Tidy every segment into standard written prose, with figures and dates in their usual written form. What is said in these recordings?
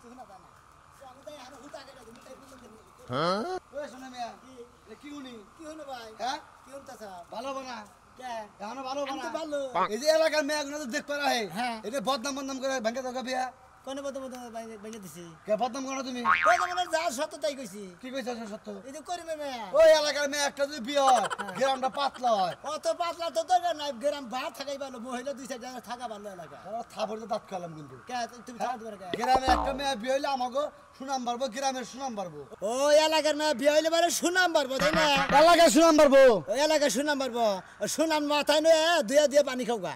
কিছু না জানা আমি তাই আর হুতা কেটে তুমি তাই বলতে দিন হ্যাঁ ওই শোনা মিয়া কি হুনি কি হলো ভাই হ্যাঁ কি হনতাছা ভালো বানা কে এখনো ভালো বানা আমি তো ভালো এই যে এলাকার মেয়েগুলো তো দেখ পারা হ্যাঁ এটা বদনাম করে ভাঙ্গা দাও বিয়া কোন বদনাম ভাঙ্গা দিছি কে বদনাম করো তুমি বদনাম যা সত্য তাই কইছি কি কইছ সত্য এই যে করিমে মেয়ে ওই এলাকার মেয়ে একটা যদি বিয়া গ্রামটা পাতলা হয় অত পাতলা তো দরকার নাই গ্রাম ভাত থাকাই ভালো মহিলা দুই চার জায়গা থাকা ভালো এলাকা থাপড়তে দাঁত খালাম কিন্তু কে তুমি খাওয়া দিবা কে গ্রামে একটা মেয়ে বিয়ে হইলে আমাগো সুনাম বাড়বো গ্রামের সুনাম বাড়বো ওই এলাকার মেয়ে বিয়ে হইলে মানে সুনাম বাড়বো তাই না এলাকার সুনাম বাড়বো ওই এলাকার সুনাম বাড়বো সুনাম মাথায় নয় দুয়া পানি খাওগা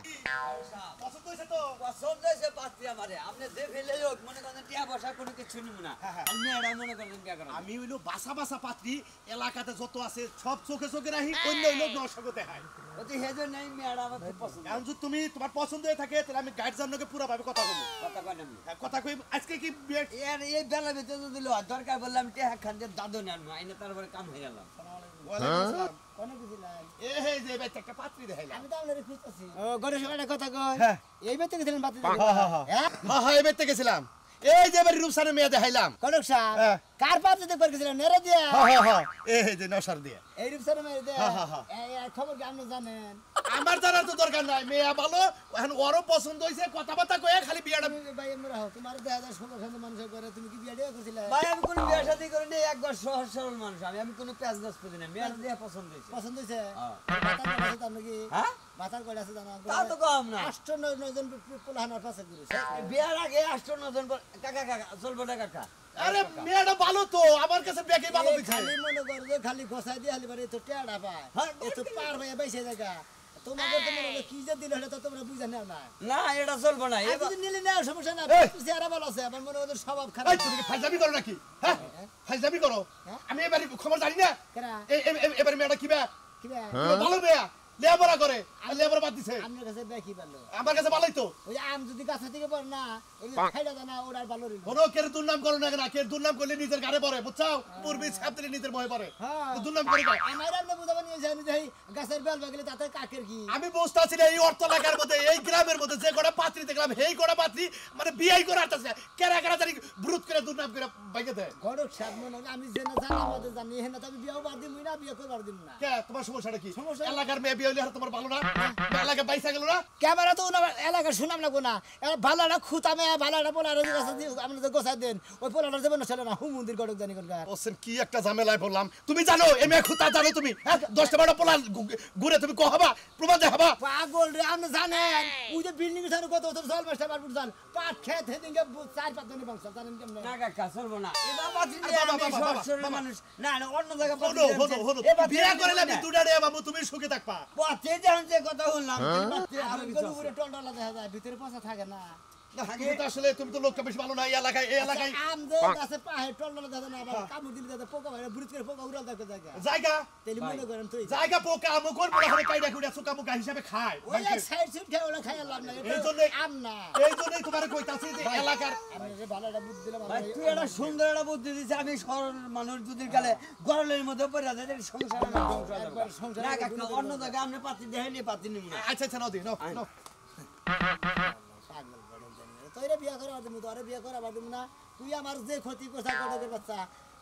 পছন্দ হইছে তো পছন্দ হইছে পাত্রী আমারে আপনি যে ফেলে লোক মনে করেন টিয়া বসা কোনো কিছু নিব না আর মেয়েরা মনে করেন কি করে আমি হইলো বাসা পাত্রী এলাকাতে যত আছে সব চোখে রাখি অন্য লোক নশগতে হয় ওতে হেজে নাই মেয়েরা আমার খুব পছন্দ এখন যদি তুমি তোমার পছন্দ হয়ে থাকে তাহলে আমি গাইড জানকে পুরো ভাবে কথা বলবো কথা কই আজকে কি এই বেলা ভিতরে যদি দরকার বললাম টিয়া খান যে দাদু নেন আইনে তারপরে কাম হয়ে গেল কোন বুঝিলাম এই যে ভাই একটা পাত্রী দেখাইলাম আমি তো আপনারে খুঁজতাছি ও গণেশ ভাই কথা কই হ্যাঁ এই বেতে গেছিলেন পাত্রী হ্যাঁ এই বেতে গেছিলাম এই যে বাড়ি রূপসারে মেয়ে দেখাইলাম কনক স্যার কার পাত্রী দেখবার গেছিলেন নেরে দিয়া হ্যাঁ এই যে নসার দিয়া এই রূপসারে মেয়ে দিয়া এই খবর কি আপনি জানেন আমার জানার তো দরকার নাই মেয়ে ভালো এখন ওরও পছন্দ হইছে কথাবার্তা কয়ে খালি বিয়াটা ভাই এমরা হও তোমার 2016 সালে মানুষ করে তুমি কি বিয়া দিয়া করছিলে ভাই আমি কোন বিয়া শাদী করিনি একবার সহজ সরল মানুষ আমি কোন পেঁয়াজ গাছ করি না মেয়ে দিয়া পছন্দ হইছে মাথার কড়া আছে নাকি হ্যাঁ মাথার কড়া আছে জানা তা তো কম না 8-9 জন পোলাহানার পাশে করেছে বিয়ার আগে 8-9 জন কাকা চলবো না কাকা আরে মেয়েটা ভালো তো আমার কাছে বেকে ভালো দিছে খালি মনে কর যে খালি গোছাই দিয়ে খালি বারে তো টেড়া পায় এত পার হয়ে বাইসে জায়গা তোমাদের তো মনে কি যে দিল এটা তো তোমরা বুঝা নাও না না এটা চলবো না এই যদি নিলে না সমস্যা না চেহারা ভালো আছে আমার মনে ওদের স্বভাব খারাপ তুমি কি ফাজলামি করো নাকি হ্যাঁ ফাজলামি করো আমি এবারে খবর জানি না এবারে মেয়েটা কিবা ভালো মেয়ে লেবরা করে লেবরা বাদ দিছে আমার কাছে বেকি ভালো আমার কাছে ভালোই তো ওই আম যদি গাছ থেকে পড় না ওই খাইলা জানা ওরার ভালো রে বড় কের দুর্নাম করো না কেন কের দুর্নাম করলে নিজের গারে পড়ে বুঝছাও পূর্বে ছাত্রী নিজের ভয় পড়ে তো দুর্নাম করে দাও আমার আপনি বুঝাবেন এই জানি যে গাছের বেল বাগলে তাতে কাকের কি আমি বুঝতাছি না এই অর্থ লাগার মধ্যে এই গ্রামের মধ্যে যে কোড়া পাত্রী দেখলাম হেই কোড়া পাত্রী মানে বিয়াই করে আসছে কেরা জানি ব্রুত করে দুর্নাম করে বাইকে দেয় গড়ক সাত মনে আমি জেনে জানা মধ্যে জানি হেনা তো আমি বিয়াও বাদ দিমই না বিয়া করবার দিম না কে তোমার সমস্যাটা কি এলাকার মেয়ে বিয়া হইলে তোমার ভালো না এলাকা বাইসা গেল না ক্যামেরা তো এলাকা শুনাম লাগবো না ভালোটা খুতামে ভালোটা পোলার আমরা গোছাই দেন ওই পোলাটা দেবেন না চলে না হুম মন্দির গড়ক জানি কোনকার ওসেন কি একটা ঝামেলায় পড়লাম তুমি জানো এমে খুতা জানো তুমি 10টা পোলা ঘুরে তুমি কহবা প্রমাণ দেখাবা পাগল রে আপনি জানেন ওই যে বিল্ডিং এর সামনে কত জল মাস্টার বারপুর জান পাট খেত হেদিনকে 4-5 দিন বংশ জানেন কেমনে না কাকা চলবো না এ বাবা দিলে মানুষ না না অন্য জায়গা হলো বিয়া করলে আমি দুটা রে বাবু তুমি সুখে থাকবা পথে জান যে কথা বললাম আমি গরু পুরো টন্ডলা দেখা যায় ভিতরে পচা থাকে না তুমি তো আসলে তুমি তো লোকটা বেশি ভালো না এই এলাকায় আম দে গাছে পাহে টন্ডলা দেখা না আবার কামড় দিলে দাদা পোকা ভাই বুড়িত করে পোকা উড়াল থাকে জায়গা তেলি মনে করেন তুই জায়গা পোকা আম কোন বড় করে কাইডা কুড়া সুকা মুকা হিসাবে খায় ওই সাইড সুট খেয়ে ওলা খায় লাভ না এইজন্য আম না এইজন্যই তোমারে কইতাছি যে এলাকার আমি যে ভালোটা বুদ্ধি দিলাম ভাই তুই একটা সুন্দর একটা বুদ্ধি দিছিস আমি সরল মানুষ দুদিন কালে গরলের মধ্যে পড়ে যায় সংসার না সংসার না কাকা অন্য জায়গা আপনি পাতি দেখাইনি পাতি নিব না আচ্ছা নাও দি নাও পাগল বড় জানি তোরে বিয়া করা দিমু তোরে বিয়া করা দিমু না তুই আমার যে ক্ষতি করছা গড়কের বাচ্চা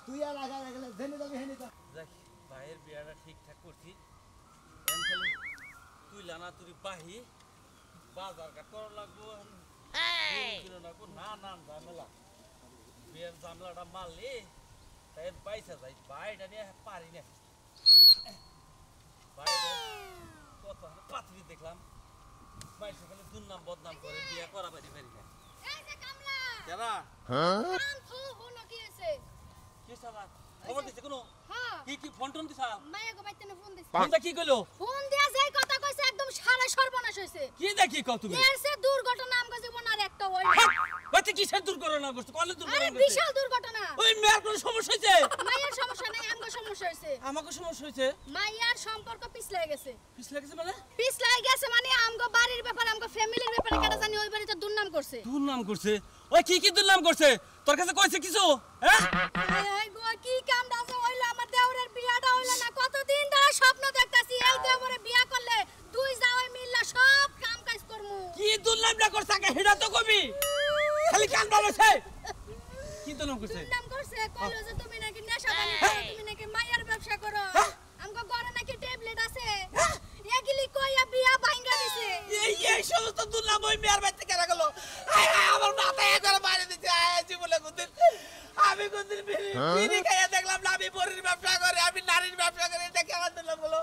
তুই আর লাগা গেলে জেনে যাবি হেনি তো দেখ ভাইয়ের বিয়াটা ঠিকঠাক করছি এমখালি তুই লানা তুই বাহি বাজার কাট করা লাগবো না ঝামেলা বিয়ের ঝামেলাটা মারলি তাই পয়সা যাই ভাইটা নিয়ে পারি না ভাইটা কত পাত্রী দেখলাম বাইরে খালি দুর্নাম বদনাম করে বিয়া করা পারি না এই যে কামলা কেরা হ্যাঁ কাম থু হলো কি আছে কি সাবা খবর দিছে কোন হ্যাঁ কি ফোন টোন দিছা মায়া গো বাইতে না ফোন দিছে ফোনটা কি কইলো ফোন দিয়া যাই কথা কইছে একদম সারা সর্বনাশ হইছে কি দেখি কও তুমি এর সে দুর্ঘটনা আমগো জীবন আর একটা হই বাইতে কি সে দুর্ঘটনা করছে কলে দুর্ঘটনা আরে বিশাল দুর্ঘটনা ওই মেয়ের কোন সমস্যা হইছে মায়ের সমস্যা নাই আমগো সমস্যা হইছে আমাগো সমস্যা হইছে মায়ের সম্পর্ক পিছলাই গেছে মানে আমগো বাড়ির ব্যাপার আমগো ফ্যামিলির ব্যাপারে কেডা জানি ওই বাড়িতে দুর্নাম করছে ওই কি দুর্নাম করছে তোর কাছে কইছে কিছু হ্যাঁ এই গো কি কাম দাসে হইলো আমার দেওরের বিয়াটা হইলো না কতদিন ধরে স্বপ্ন দেখতাছি এই দেওরে বিয়া করলে দুই জামাই মিললা সব কাম কাজ করমু কি দুর্নামটা করছ আগে হেডা তো কবি খালি কাম দালছে কি দুর্নাম করছে দুর্নাম করছে কইলো যে তুমি নাকি নেশা পানি করো তুমি নাকি মায়ের ব্যবসা করো আমগো ঘরে নাকি ট্যাবলেট আছে এগুলি কইয়া বিয়া ভাঙা দিছে এই সমস্ত দুর্নাম ওই মেয়ের বাড়িতে কেন গেল আমার মাথায় একবার মারি দিতে আছি বলে কোনদিন আমি কোনদিন বিড়ি খাইয়া দেখলাম না আমি বড়ির ব্যবসা করে আমি নারীর ব্যবসা করে দেখে আমার দুর্নাম হলো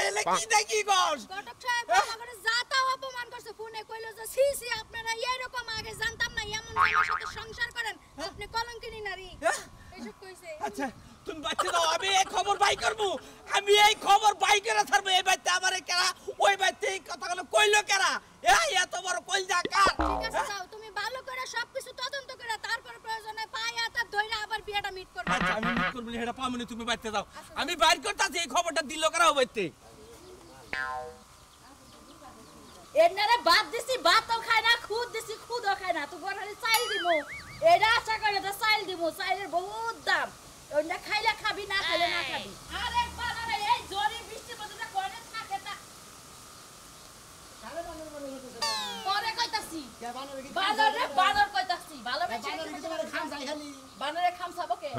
এলে কি দেখি গস ঘটক সাহেব আমারে যাতাও অপমান করছে ফোনে কইলো যে সি সি আপনারা এরকম আগে জানতাম না এমন মানুষের সাথে সংসার করেন আপনি কলঙ্কিনী নারী এসব কইছে আচ্ছা তুমি বাচ্চা দাও আমি এই খবর বাই করব আমি এই খবর বাই করে ছাড়বো এই বাচ্চা আমারে কেরা ওই বাচ্চা এই কথাগুলো কইলো কেরা এই এত বড় কইজা কার ঠিক আছে যাও তুমি ভালো করে সবকিছু তদন্ত করে তারপর প্রয়োজনে পায় হাতে ধইরা আবার বিয়াটা মিট করবে আচ্ছা আমি মিট করব না এটা পামনি তুমি বাচ্চা দাও আমি বাইর করতেছি এই খবরটা দিল কেরা হইতে এনারে বাদ দিছি ভাতও খায় না খুদ দিছি খুদও খায় না তো গরালে চাইল দিমু এডা আশা করে তো চাইল দিমু চাইলের বহুত দাম ওইটা খাইলে খাবি না খাইলে না খাবি আরে বানারে এই জরি বৃষ্টির মধ্যে কোনে থাকে তা পরে কইতাছি বানরে বানর কইতাছি ভালো বানরে খামসাবকে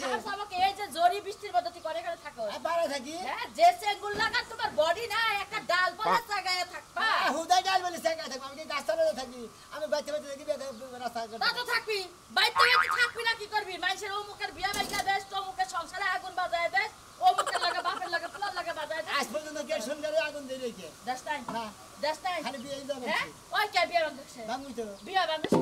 খামসাবকে এই যে জরি বৃষ্টির মধ্যে তুই করে করে থাকো বাড়া থাকি হ্যাঁ যে সেগুল লাগা তোমার বডি না একটা ডাল পড়া জায়গায় থাকবা হুদাই ডাল বলে জায়গা থাকবো আমি গাছতলায় থাকি আমি বাইতে বাইতে দেখি রাস্তা তা তো থাকবি বাইতে বাইতে থাকবি না কি করবি মানুষের অমুকের বিয়া বাইকা দেশ অমুকের সংসারে আগুন বাজায় দেশ অমুকের লাগা বাপের লাগা পোলার লাগা বাজায় দেশ আজ পর্যন্ত গেট সুন্দরে আগুন দিয়ে রেখে দেশটাই না দেশটাই খালি বিয়ে যাবে হ্যাঁ ওই কে বিয়া বান্ধছে বাঙ্গুই তো বিয়া বান্ধছে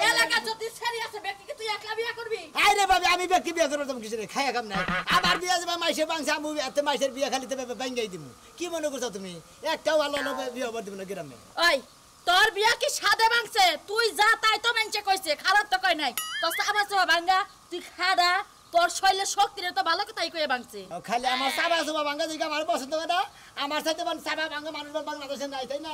এলাকা যদি ছেড়ে আছে ব্যক্তিকে তুই একলা বিয়া করবি আরে বাবা আমি ব্যক্তি বিয়ে করব তুমি কিছু খায়া কাম নাই আবার বিয়ে যাবে মাইসে বাংসা আমি এত মাইসের বিয়ে খালি তবে বাঙ্গাই দিমু কি মনে করছো তুমি একটাও ভালো লোক বিয়ে হবার দিব না গ্রামে ওই তোর বিয়া কি সাদে ভাঙছে তুই যা তাই তো মানছে কইছে খারাপ তো কই নাই তো সাবা সাবা ভাঙা তুই খাড়া তোর শৈলের শক্তিরে তো ভালো কথাই কইয়া ভাঙছে খালি আমার সাবা সাবা ভাঙা দিকে আমার পছন্দ করে আমার সাথে সাবা ভাঙা মানুষ বাংলাদেশে নাই তাই না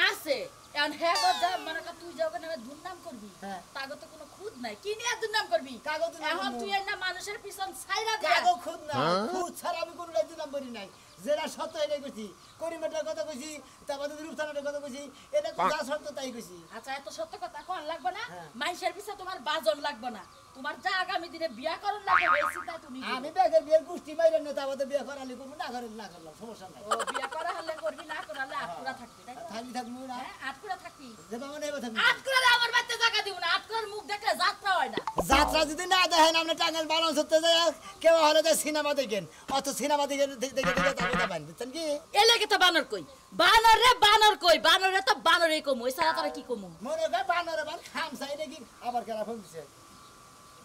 আছে এখন হ্যাঁ গো যা মানে তুই যখন আমি দুর্নাম করবি হ্যাঁ। তাগো তো কোনো খুদ নাই কি নিয়ে দুর্নাম করবি কাগজ এখন তুই না মানুষের পিছন ছাইরা দে কাগজ খুদ না খুদ ছাড়া আমি কোনো দিলাম বলি নাই যেটা সত্য এটাই কইছি করিমেটার কথা কইছি তারপর রূপসানাটার কথা কইছি এটা যা সত্য তাই কইছি আচ্ছা এত সত্য কথা কোন লাগবে না হ্যাঁ। মানুষের পিছে তোমার বাজন লাগবে না তোমার যা আগামী দিনে বিয়া করন লাগবে এই চিন্তা তুমি আমি ব্যাগের বিয়ের গোষ্ঠী মাইরেন না তারপর বিয়ে করালি করবো না করেন না করলাম সমস্যা নাই ও বিয়া করা হলে করবি না করালে আটকুরা থাকবি তাই তো? থাকি থাকবো না হ্যাঁ আটকুরা থাকবি যেটা মনে হবে থাকবো আটকুরা আমার বাচ্চা জায়গা দিব না আটকুরার মুখ দেখলে যাত্রা হয় না যাত্রা যদি না দেখেন আপনি টাঙ্গাইল বালন করতে যায় কেউ হলে যে সিনেমা দেখেন অত সিনেমা দেখে দেখে দেখে তারপরে পাবেন বুঝছেন কি এলাকে তো বানর কই বানর রে বানর কই বানর রে তো বানরই কমু ওই সারা তোরা কি কমু মনে হয় বানরে বান খাম চাই নাকি আবার কেনা ফোন দিছে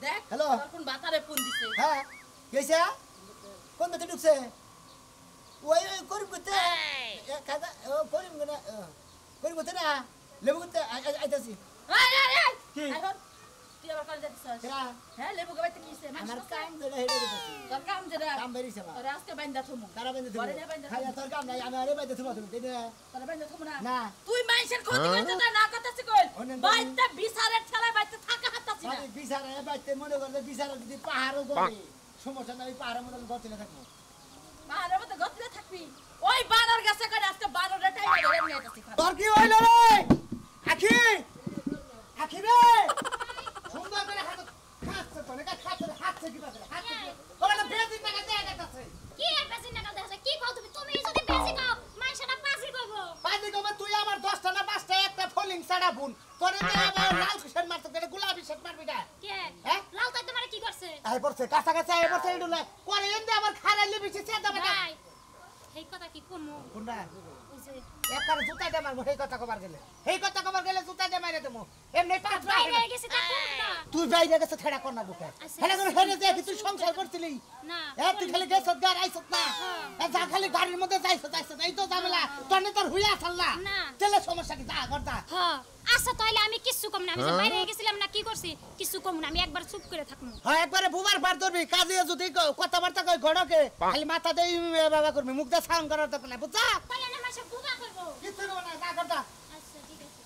দেখ হ্যালো। তোর কোন বাতারে ফোন দিছে হ্যাঁ গেছে কোন দিকে ঢুকছে ওই ওই করিম করতে কাজা ও করিম না করিম করতে না লেবু করতে আইতাছি এই এই এই কি? এখন তুই আবার কাল যাচ্ছিস কেনা হ্যাঁ লেবু গাইতে কিছে আমার কাম যেটা হেরে দিতেছি তোর কাম যেটা কাম বেরিয়েছে আমার তোর আজকে বাইন্দা থমু তারা বেঁধে ঘরে না বাইন্দা খালি তোর কাম নাই আমি আরে বেঁধে তুমি তাই না তোর বাইন্দা থমু না না। তুই মানুষের ক্ষতি করতে তা না করতেছি কই অনেক বাইতে বিছারের ঠেলা বাইতে থাকা হাতাছি না আমি বিচারে বাইতে মনে করলে বিচারে যদি পাহাড়ও করে সমস্যা নাই পাহাড়ের মধ্যে গতিলে থাকবো পাহাড়ের মধ্যে গতলে থাকবি ওই বানর গেছে করে আজকে বানরের টাইম ধরে নিয়ে যাচ্ছি তোর কি হইল রে আখি আখি রে সুন্দর করে হাত খাচ্ছে তো নাকি খাচ্ছে কি বাজে হাতছে কি ওরা না বেশি টাকা দেয়া গেছে কি আর বেশি নাকাল দেখাছে কি কও তুমি তুমি যদি বেশি কও মাইশাটা পাসি করবো পানি কবে তুই আমার 10টা না 5টা একটা ফলিং ছাড়া বুন তোরে তো আমার লাল শার্ট মারতে গেলে গোলাপি শার্ট মারবি না কে হ্যাঁ? লাল তাই তোমারে কি করছে আই পড়ছে কাছা কাছা আই পড়ছে এডু না করে এন্ডে আমার খারাইলে বেশি চেতা বেটা ভাই এই কথা কি কমু কোনটা ওই যে একবার জুতাটা মারবো এই কথা কবার গেলে এই কথা কবার গেলে জুতাটা মাইরে দেবো এমনি পাঁচ বাইরে হয়ে গেছে তা কোন না তুই বাইরে গেছে ছেড়া কর না বুকে আচ্ছা, হেলে করে হেলে যে তুই সংসার করছিলি না এ তুই খালি গেছত গার আইছত না এ যা খালি গাড়ির মধ্যে যাইছত এই তো ঝামেলা তনে তোর হুইয়া আসল না না। তেলে সমস্যা কি যা করতা হ্যাঁ আচ্ছা তাইলে আমি কিছু কম না আমি যে বাইরে হয়ে গেছিলাম না কি করছি কিছু কম না আমি একবার চুপ করে থাকমু হ্যাঁ একবারে বুবার বার ধরবি কাজে যদি কথাবার্তা কই গড়কে খালি মাথা দেই বাবা করবি মুখ দা সাউন্ড করার তো না বুঝছা তাইলে না মাসে বুবা করব কিছু করব না যা করতা আচ্ছা ঠিক আছে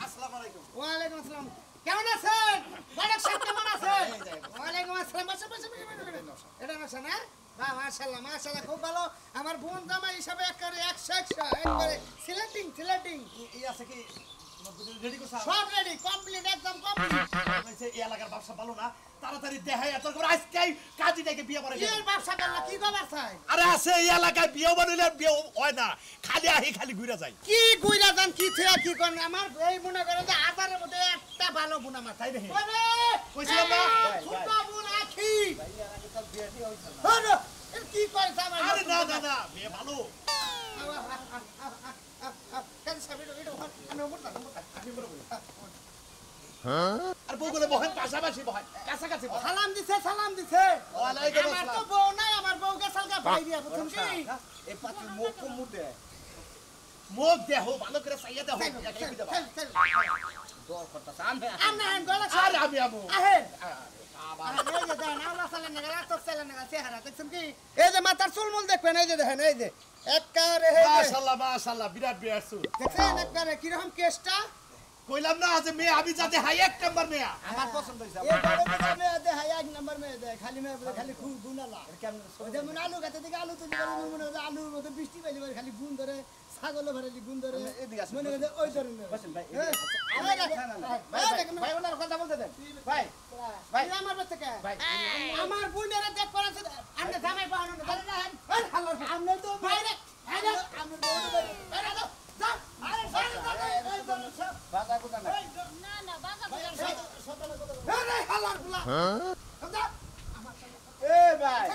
আসসালামু আলাইকুম ওয়া আলাইকুম আসসালাম কেমন আছেন গড়ক সাহেব কেমন আছেন ওয়া আলাইকুম আসসালাম বসে এটা নকশা না বাহ মাশাআল্লাহ মাশাআল্লাহ খুব ভালো আমার বোন জামাই হিসাবে একবারে 100 একবারে সিলেক্টিং ই আছে কি রেডি করছ সব রেডি কমপ্লিট একদম কমপ্লিট কইছে এই এলাকার ব্যবসা ভালো না তাড়াতাড়ি দেখাই এত করে আজকেই কাজীটাকে বিয়ে করে কি ব্যবসা করলা কি খবর চাই আরে আছে এই এলাকায় বিয়ে বানাইলে বিয়ে হয় না খালি আহি খালি ঘুরে যায় কি কইরা জান কি থিয়া কি কোন আমার এই মনে করে যে হাজারের মধ্যে একটা ভালো বোন আমার তাই দেখি ওরে কইছিলাম না ছোট বোন আখি আরে কি কইছ আমার আরে না না না বিয়ে ভালো কেন সাবির এটা আমি মোটা আমি বড় বড় আর বউগুলো বহেন পাশাপাশি বহেন কাছাকাছি বহেন সালাম দিছে ওয়ালাইকুম আমার তো আসসালাম বউ নাই আমার বউকে সালকা বাইরিয়া বুঝছেন কি এই পাতি মুখ মুদে মুখ দেহ ভালো করে চাইয়া দেহ একে বিদে দর করতেছে আমি আমরা হ্যাঁ গলা আর আমি আমু আহে আবার এই যে দেন আল্লাহ সাল্লাল্লাহু আলাইহি ওয়া সাল্লাম চেহারা চেহারা দেখছেন কি এই যে মাথার চুলমুল দেখবেন এই যে দেখেন এই যে একবারে এই যে মাশাআল্লাহ মাশাআল্লাহ বিরাট বিয়ে আসু দেখছেন একবারে কি রকম কেসটা কইলাম না যে মেয়ে আমি যাতে হাই এক নাম্বার মেয়ে আমার পছন্দ হইছে এই বড় মে দে হাই এক নাম্বার মে দে খালি মে খালি খুব গুনালা কেমন ওই যেমন আলু গাতে দিকে আলু তুলি বলে মনে হয় আলুর মধ্যে বৃষ্টি পাইলে পরে খালি গুণ ধরে ছাগল ভরালি গুণ ধরে এদিকে আসুন। মনে হয় ওই ধরনের বসেন ভাই হ্যাঁ। ভাই ওনার কথা বলতে দেন ভাই ভাই আমার বাচ্চা কে ভাই আমার বোনেরা দেখ করেছে আমরা জামাই পাহানো না জানেন না আমরা তো বাইরে বাইরে আমরা বউকে বাইরে বাইরে দাও যা আরে সব বাধা কোথা না না না বাজা আরে হালার গুলা এ ভাই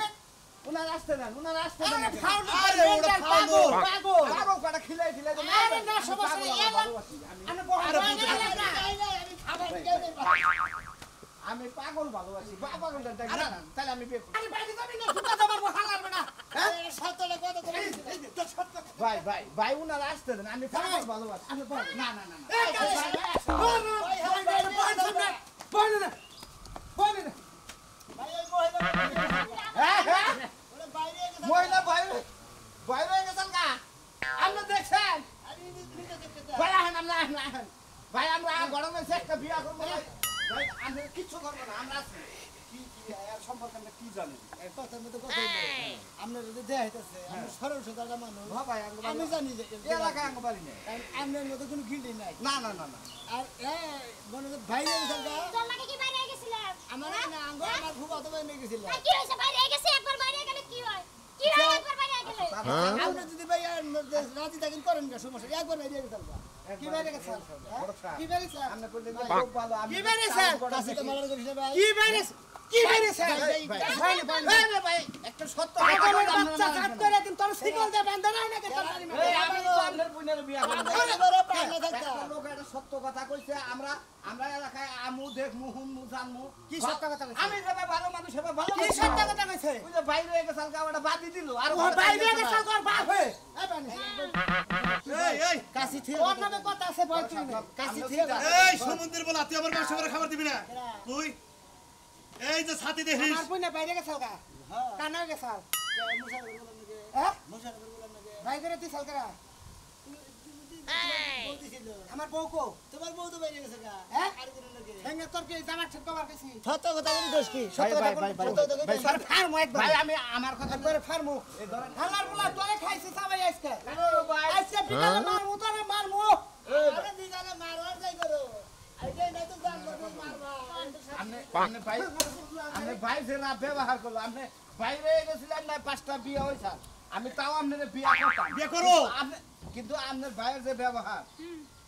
ওনার আসতে দেন ওনার আসতে দেন আরে ফাউল আরে ওটা ফাউল পাগল পাগল কাটা খিলাই খিলাই দেন আরে না সমস্যা নেই আমি বড় আমি পাগল ভালোবাসি পাগল দেন তাহলে আমি বিয়ে করব। আরে বাইরে যাবি না সুতা দাবার হালার বেটা হ্যাঁ সত্যলে কথা তো এই যে তো সত্য ভাই ভাই ভাই ওনার আসতে দেন আমি পাগল ভালোবাসি আমি বল না না না না এই বল না বল না ভাই ওই হ্যাঁ হ্যাঁ ওরে বাইরে গেছে মহিলা ভাই ভাই হয়ে গেছেন কা আপনি দেখছেন আরে নিতে দেখতে ভাই আহেন আমরা আহেন আহেন ভাই আমরা গরমে একটা বিয়া করবো ভাই ভাই আমরা কিচ্ছু করবো না আমরা আছি কি কি এর সম্পর্কে আমরা কি জানি এই কথার মধ্যে কথা আমরা যদি দেয়া হইতাছে আমরা সরল সোজা মানুষ হ্যাঁ ভাই আমরা আমি জানি যে এই এলাকায় আঙ্গ বাড়ি নেই আমনের মধ্যে কোনো গিল্ডি নাই না না না না আর মনে হয় বাইরে গেছে তোর লাগে কি বাইরে গেছিলাম আমার না আঙ্গ আমার খুব অত বাইরে গেছিল আর কি হইছে বাইরে গেছে একবার বাইরে গেলে কি হয় কি হয় একবার বাইরে গেলে আপনি যদি ভাই রাজি থাকেন করেন না সমস্যা একবার বাইরে গেছে কি বাইরে গেছে কি বাইরে গেছে আমরা করলে খুব ভালো আমি কি বাইরে স্যার কাছে তো মারার করিস ভাই কি বাইরে কি বাইরে স্যার ভাই ভাই একটা সত্য আমার বাচ্চা সাত করে দিন তোর সিগন্যাল দে বান্ধা নাই নাকি তোর বাড়ি মে আমি তো আপনার বোনের বিয়া করব আরে বড় প্রাণ থাকতা একটা লোক একটা সত্য কথা কইছে আমরা আমরা এলাকায় আমু দেখমু হুমু জানমু কি সত্য কথা কইছে? আমি যেভাবে ভালো মানুষ সেভাবে ভালো কি সত্য কথা কইছে ওই যে বাইরে হয়ে গেছে ওটা বাদি দিল আর ও বাইরে গেছে তোর বাপ হে এই বানি এই এই কাশি থিয়ে ওর নামে কথা আছে বল তুই কাশি থিয়ে এই সমুদ্রের বলা তুই আমার বাসা করে খাবার দিবি না তুই এই যে ছাতি দেখিস আমার কইনা বাইরে গেছে গা কানা গেছে হ্যাঁ বাইরে তুই সালকারা আমার বউ কো তোমার বউ তো বাইরে গেছে গা হ্যাঁ হেঙ্গে তোর কি জামার ছেক কবার গেছি সত্য কথা বলি দোষ কি সত্য কথা বলি ভাই স্যার ফার্ম একবার ভাই আমি আমার কথা একবারে ফার্মু হালার বলা তোরে খাইছে সবাই আজকে ভাই আজকে বিকালে মারমু তোরে মারমু আরে বিকালে মারবার যাই করো আইতে না তো জান মারবা আপনি ভাই যে না ব্যবহার করলো আপনি বাইরে গেছিলেন না 5টা বিয়ে হইছে আমি তাও আপনার বিয়ে করতাম বিয়ে করো। কিন্তু আপনার ভাইয়ের যে ব্যবহার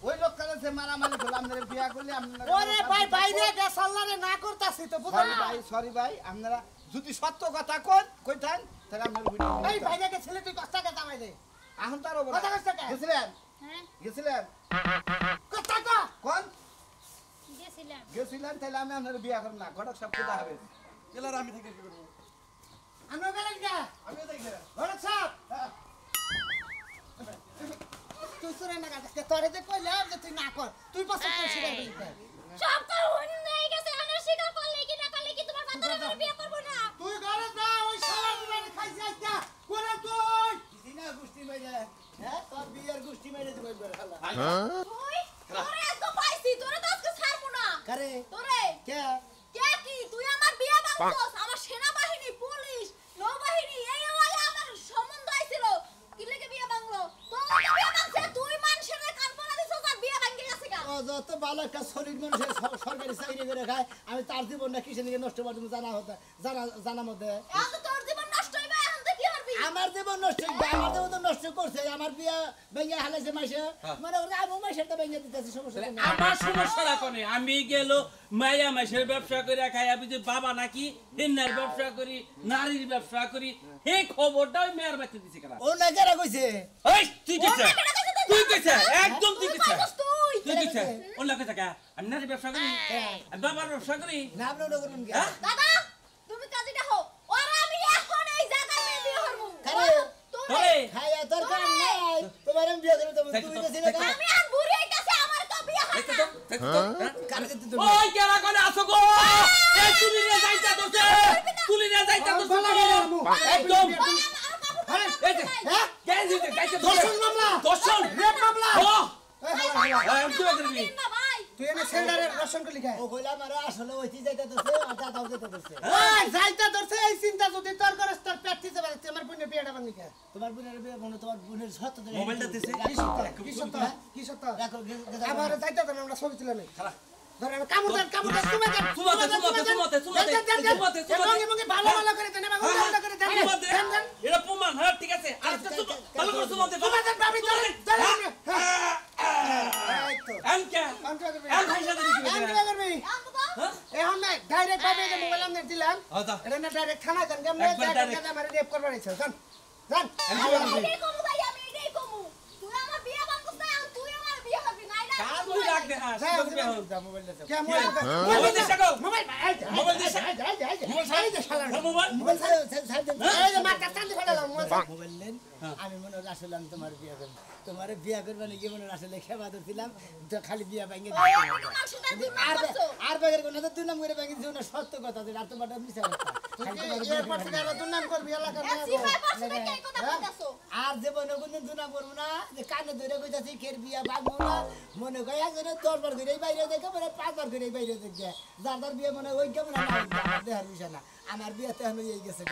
ওই লোকটারে যে মারামারি করলো আপনার বিয়ে করলে আপনার ওরে ভাই বাইরে গেছ আল্লাহরে না করতাছি তো বুঝা সরি ভাই আপনারা যদি সত্য কথা কইতেন তাহলে আপনার এই বাইরে গেছিলে তুই কষ্ট টাকা জামাই দে এখন তার কথা কইছ কে? গেছিলেন হ্যাঁ গেছিলেন কথা কো কোন গেছিলাম গেছিলেন তাহলে আমি আপনার বিয়ে করব না ঘটক সব কোথা হবে এলার আমি থেকে কি করব আনো গেলেন কে আমিও দেখি ঘরে সব তুই সুরে না গাছে তোরে যে কইলাম যে তুই না কর তুই পছন্দ করছিস সব তো হয়ে গেছে আনার স্বীকার করলে কি না করলে কি তোমার বাচ্চারা আমার বিয়ে করব না তুই ঘরে যা ওই শালা গুলারে খাইছিস আজকে কোনে তুই দিনা গুষ্টি মাইরা হ্যাঁ তোর বিয়ের গুষ্টি মাইরা দিবই করে শালা তুই তোরে আজকে পাইছি তোরে তো আজকে ছাড়বো না কারে তোরে কে কে কি তুই আমার বিয়ে ভাঙছস আমার সেনাবাহিনী পুলিশ নৌবাহিনী এই ওয়ালা আমার সম্বন্ধ আইছিল কি লাগে বিয়ে ভাঙলো তোর লাগে বিয়ে ভাঙছে তুই মানুষের কাল্পনা দিছস আর বিয়ে ভাঙে গেছে গা ও যত ভালো একটা সলিড মানুষের সরকারি চাকরি করে খায় আমি তার জীবনটা কিসের দিকে নষ্ট করে জানা মধ্যে এখন তো তোর জীবন নষ্ট হইবে এখন তো কি করবি আমার জীবন নষ্ট আমার জীবন তো নষ্ট করছে আমার বিয়া ভেঙে হালাইছে মাসে মানে ওরা আমি মাসেরটা ভেঙে দিতেছি সমস্যা নেই আমার সমস্যা রাখনে আমি গেল মায়া মাসের ব্যবসা করে খাই আমি যে বাবা নাকি হিন্নার ব্যবসা করি নারীর ব্যবসা করি এই খবরটা ওই মেয়ের বাচ্চা দিছে কেন ও না কেরা কইছে এই তুই কইছ তুই কইছ একদম তুই কইছ তুই তুই কইছ ওর লাগে টাকা আমি নারীর ব্যবসা করি আমি বাবার ব্যবসা করি না আপনি ওটা করুন কে দাদা তুমি কাজীটা হও ওরা আমি এখন এই জায়গায় বিয়ে করব কারে তোরে খায়া দরকার নাই তোমার আমি বিয়ে করব তুমি কইছিলে না আমি আর বুড়ি হইতাছে আমার তো বিয়ে হয় দেখো তো কারে দিতে তুমি ওই কেরা কোনে আসো গো এই তুলি রে যাইতা দোছে তুলি রে যাইতা দোছে একদম এই যে হ্যাঁ কেন দিতে যাইতা দর্শন মামলা দর্শন রেপ মামলা ও এই হালা আমি কি করবি না ভাই তুই এনে সেন্টারে দর্শন করলি কে ও কইলা মারা আসলে ওইতি যাইতা দছে আর দাদাও যাইতা দছে ওই যাইতা ধরছে এই চিন্তা যদি তোর করস তোর পেট দিতে পারে আমার বোনের বিয়েটা বানি কে তোমার বোনের বিয়ে মনে তোমার বোনের সত্য ধরে মোবাইলটা দিছে কি সত্য কি সত্য রাখো আবার যাইতা তো আমরা ছবি তুলে নেই ধরে কামড় দেন তুমি দেন সুমাতে এবং ভালো ভালো করে দেন এবং ভালো করে দেন দেন এটা প্রমাণ হ্যাঁ ঠিক আছে আর একটা ভালো করে সুমাতে দেন ভাবি ধরে এই তো আনকা আনকা করবি আন ভাইসা দিবি আনকা করবি আমগো তো এখন না ডাইরেক্ট ভাবে যে মোবাইল আমনে দিলাম আচ্ছা এটা না ডাইরেক্ট থানা যান কেমনে একবার ডাইরেক্ট direct। আমার রেপ করবার ইচ্ছা জান জান এটাই কমু ভাই আমি এটাই কমু তুই আমার বিয়ে বান্ধব না আর তুই আমার বিয়ে করবি না এটা কাজ তুই রাখ দে হ্যাঁ মোবাইল দে মোবাইল দে সাকো মোবাইল মোবাইল দে এই যে শালা মোবাইল মোবাইল সাইড দেন এই যে মাথা টানতে ফেলালাম মোবাইল নেন আমি মনে হয় আসলে আমি তোমার বিয়ে করব তোমার বিয়ে করবে নাকি মনে হয় আসলে খেবা দিলাম তো খালি বিয়ে ভাঙে ওই আমি মাংসটা তুই মারছো আর বেগের কোন তো দুই নাম করে ভাঙে দিও না সত্য কথা যেটা আর তোমারটা মিছা কথা খালি তোমার বিয়ে এরপর থেকে আর দুর্নাম করবি এলাকার সিপাই পাশে কে কথা বলতাছো আর জীবনে কোনদিন দুই নাম করবো না যে কানে ধরে কইতাছি খের বিয়া ভাঙবো না মনে কয় একজনে 10 বার ঘুরে বাইরে দেখে মানে 5 বার ঘুরে বাইরে দেখে যার যার বিয়ে মনে ওই কেমন দেহার বিষয় না আমার বিয়ে তেমন হয়ে গেছে